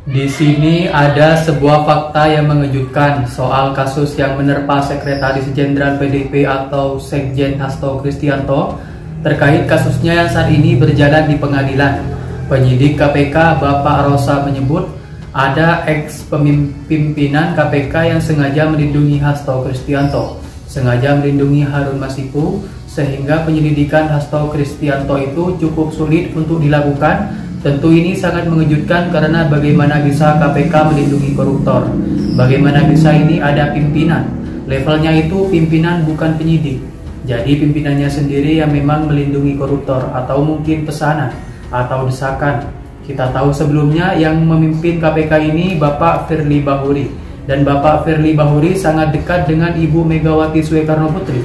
Di sini ada sebuah fakta yang mengejutkan soal kasus yang menerpa Sekretaris Jenderal PDIP atau Sekjen Hasto Kristianto terkait kasusnya yang saat ini berjalan di pengadilan. Penyidik KPK Bapak Rosa menyebut ada ex-pimpinan KPK yang sengaja melindungi Hasto Kristianto, sengaja melindungi Harun Masiku, sehingga penyelidikan Hasto Kristianto itu cukup sulit untuk dilakukan. Tentu ini sangat mengejutkan karena bagaimana bisa KPK melindungi koruptor? Bagaimana bisa ini ada pimpinan? Levelnya itu pimpinan bukan penyidik. Jadi pimpinannya sendiri yang memang melindungi koruptor, atau mungkin pesanan atau desakan. Kita tahu sebelumnya yang memimpin KPK ini Bapak Firly Bahuri, dan Bapak Firly Bahuri sangat dekat dengan Ibu Megawati Soekarno Putri.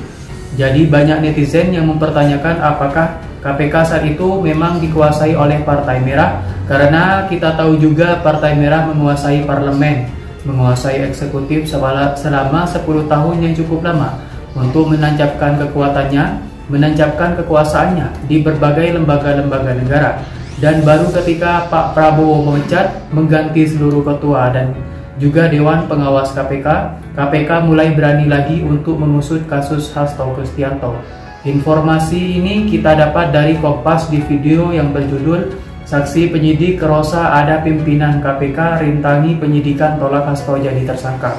Jadi banyak netizen yang mempertanyakan apakah KPK saat itu memang dikuasai oleh Partai Merah, karena kita tahu juga Partai Merah menguasai parlemen, menguasai eksekutif selama 10 tahun yang cukup lama untuk menancapkan kekuatannya, menancapkan kekuasaannya di berbagai lembaga-lembaga negara. Dan baru ketika Pak Prabowo memecat, mengganti seluruh ketua dan juga Dewan Pengawas KPK, KPK mulai berani lagi untuk mengusut kasus Hasto Kristianto. Informasi ini kita dapat dari Kompas di video yang berjudul Saksi Penyidik Rosa Ada Pimpinan KPK Rintangi Penyidikan Tolak Hasto Jadi Tersangka.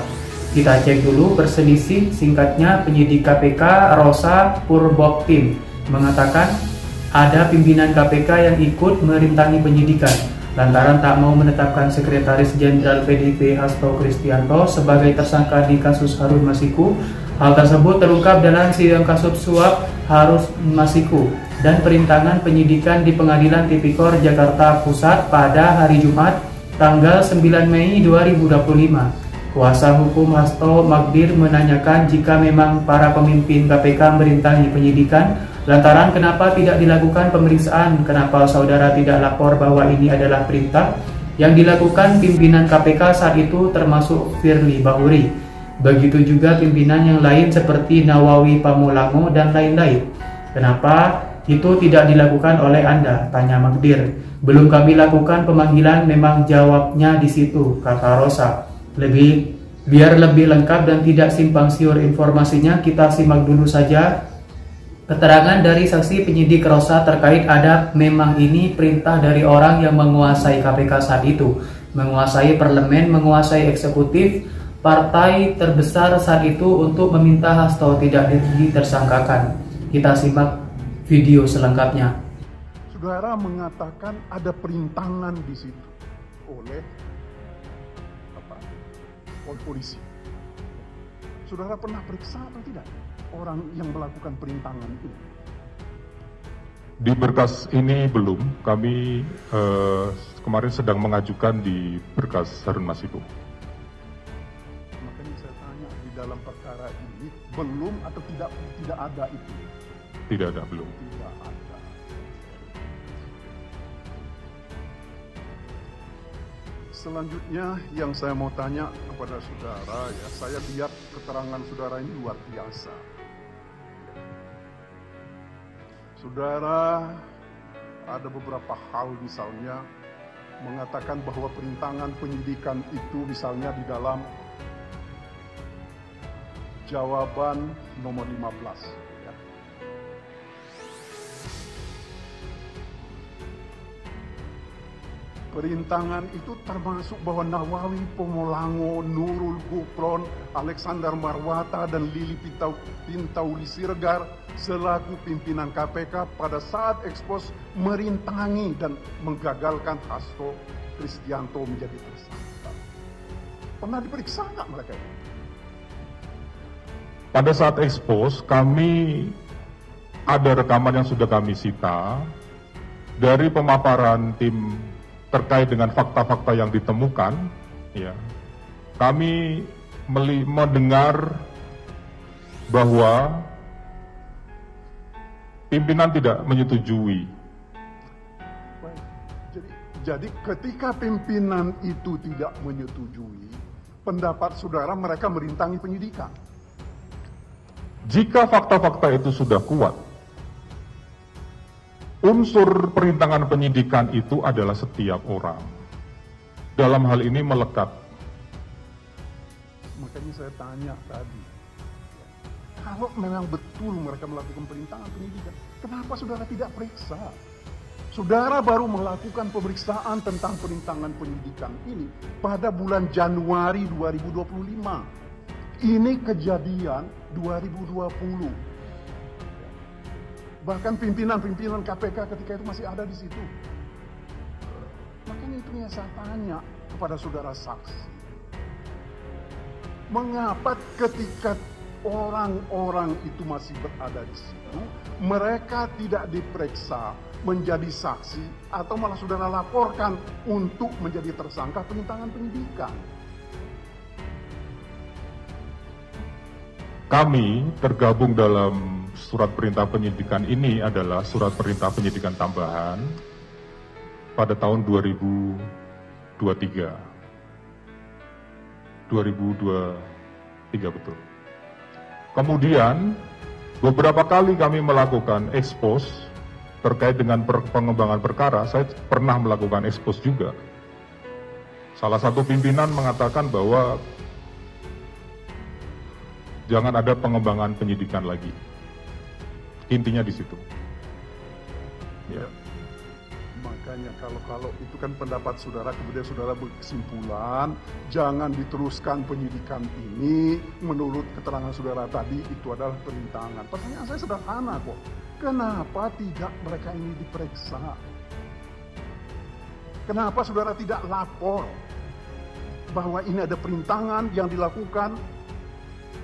Kita cek dulu perselisih singkatnya. Penyidik KPK Rosa Purboktim mengatakan ada pimpinan KPK yang ikut merintangi penyidikan lantaran tak mau menetapkan Sekretaris Jenderal PDIP Hasto Kristianto sebagai tersangka di kasus Harun Masiku. Hal tersebut terungkap dalam sidang kasus suap Harun Masiku dan perintangan penyidikan di Pengadilan Tipikor Jakarta Pusat pada hari Jumat tanggal 9 Mei 2025. Kuasa hukum Hasto Magdir menanyakan jika memang para pemimpin KPK merintangi penyidikan, lantaran kenapa tidak dilakukan pemeriksaan, kenapa saudara tidak lapor bahwa ini adalah perintah yang dilakukan pimpinan KPK saat itu termasuk Firly Bahuri. Begitu juga pimpinan yang lain seperti Nawawi Pamulango dan lain-lain. Kenapa itu tidak dilakukan oleh Anda? Tanya Magdir. Belum kami lakukan pemanggilan, memang jawabnya di situ, kata Rosa. Biar lebih lengkap dan tidak simpang siur informasinya, kita simak dulu saja keterangan dari saksi penyidik Rosa terkait ada memang ini perintah dari orang yang menguasai KPK saat itu, menguasai parlemen, menguasai eksekutif, partai terbesar saat itu untuk meminta Hasto tidak ditersangkakan. Kita simak video selengkapnya. Saudara mengatakan ada perintangan di situ oleh polisi. Saudara pernah periksa atau tidak orang yang melakukan perintangan itu? Di berkas ini belum. Kami kemarin sedang mengajukan di berkas Harun Masiku. Makanya saya tanya, di dalam perkara ini belum atau tidak ada itu? Tidak ada, belum. Tidak ada. Selanjutnya yang saya mau tanya kepada saudara, ya, saya lihat keterangan saudara ini luar biasa. Saudara ada beberapa hal, misalnya mengatakan bahwa perintangan penyidikan itu misalnya di dalam jawaban nomor 15. Ya. Perintangan itu termasuk bahwa Nawawi Pamulango, Nurul Gufron, Alexander Marwata, dan Lili Pintauli Siregar selaku pimpinan KPK pada saat ekspos merintangi dan menggagalkan Hasto Kristianto menjadi tersangka. Pernah diperiksa nggak mereka itu? Pada saat ekspos, kami ada rekaman yang sudah kami sita dari pemaparan tim terkait dengan fakta-fakta yang ditemukan. Ya, kami mendengar bahwa pimpinan tidak menyetujui. Jadi ketika pimpinan itu tidak menyetujui, pendapat saudara mereka merintangi penyidikan. Jika fakta-fakta itu sudah kuat, unsur perintangan penyidikan itu adalah setiap orang. dalam hal ini melekat. Makanya saya tanya tadi, kalau memang betul mereka melakukan perintangan penyidikan, kenapa saudara tidak periksa? Saudara baru melakukan pemeriksaan tentang perintangan penyidikan ini pada bulan Januari 2025. Ini kejadian 2020. Bahkan pimpinan-pimpinan KPK ketika itu masih ada di situ. Makanya itu yang saya tanya kepada saudara saksi. Mengapa ketika orang-orang itu masih berada di situ, mereka tidak diperiksa menjadi saksi atau malah saudara laporkan untuk menjadi tersangka perintangan penyidikan? Kami tergabung dalam surat perintah penyidikan ini adalah surat perintah penyidikan tambahan pada tahun 2023 betul. Kemudian beberapa kali kami melakukan ekspos terkait dengan pengembangan perkara. Saya pernah melakukan ekspos juga. Salah satu pimpinan mengatakan bahwa jangan ada pengembangan penyidikan lagi. Intinya di situ. Ya. Makanya kalau itu kan pendapat saudara, kemudian saudara berkesimpulan jangan diteruskan penyidikan ini, menurut keterangan saudara tadi itu adalah perintangan. Pertanyaan saya sederhana kok, kenapa tidak mereka ini diperiksa? Kenapa saudara tidak lapor bahwa ini ada perintangan yang dilakukan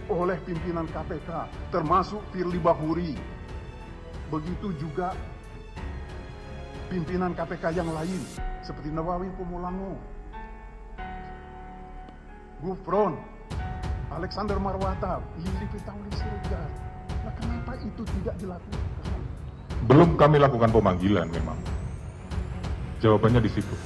oleh pimpinan KPK, termasuk Firly Bahuri, begitu juga pimpinan KPK yang lain seperti Nawawi Pumulango, Gufron, Alexander Marwata, Lili Pintauli Siregar. Nah, kenapa itu tidak dilakukan? Belum kami lakukan pemanggilan memang. Jawabannya di situ.